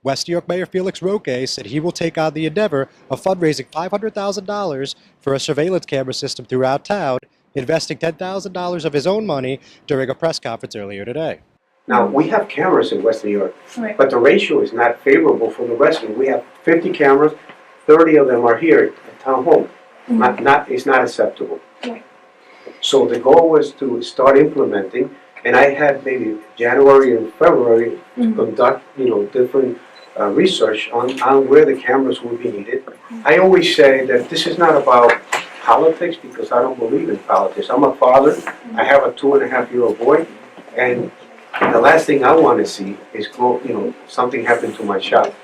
West New York Mayor Felix Roque said he will take on the endeavor of fundraising $500,000 for a surveillance camera system throughout town, investing $10,000 of his own money during a press conference earlier today. Now, we have cameras in West New York, Right. but the ratio is not favorable for the resident. We have 50 cameras, 30 of them are here at Town Hall. It's not acceptable. Right. So the goal was to start implementing, and I had maybe January and February to conduct, different research on where the cameras would be needed. I always say that this is not about politics because I don't believe in politics. I'm a father. I have a 2.5-year-old boy, and the last thing I want to see is something happen to my child.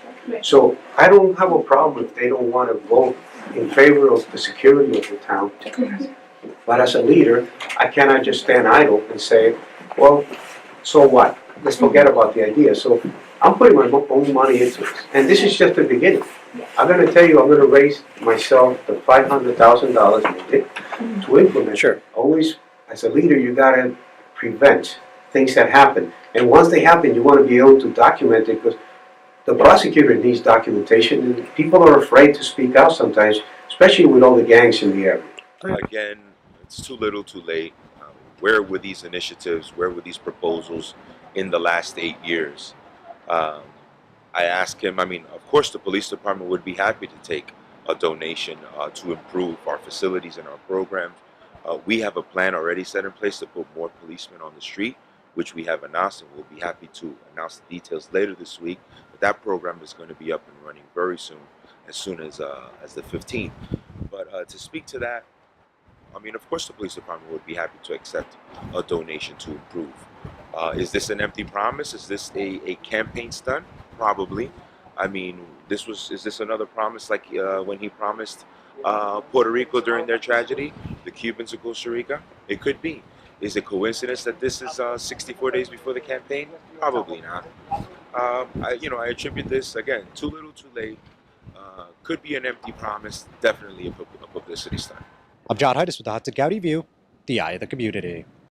So I don't have a problem if they don't want to vote in favor of the security of the town. But as a leader, I cannot just stand idle and say, well, so what? Let's forget about the idea. So I'm putting my own money into this. And this is just the beginning. I'm going to tell you, I'm going to raise myself the $500,000 needed to implement. Sure. Always, as a leader, you got to prevent things that happen. And once they happen, you want to be able to document it because the prosecutor needs documentation. And people are afraid to speak out sometimes, especially with all the gangs in the area. Again, it's too little too late. Where were these initiatives, where were these proposals in the last 8 years? I asked him, of course the police department would be happy to take a donation to improve our facilities and our programs. We have a plan already set in place to put more policemen on the street, which we have announced, and we'll be happy to announce the details later this week. But that program is going to be up and running very soon as the 15th. But to speak to that, of course the police department would be happy to accept a donation to improve. Is this an empty promise? Is this a campaign stunt? Probably. Is this another promise like when he promised Puerto Rico during their tragedy, the Cubans of Costa Rica? It could be. Is it coincidence that this is 64 days before the campaign? Probably not. I attribute this, again, too little too late. Could be an empty promise, definitely a publicity stunt. I'm John Heides with the Hudson County View, the eye of the community.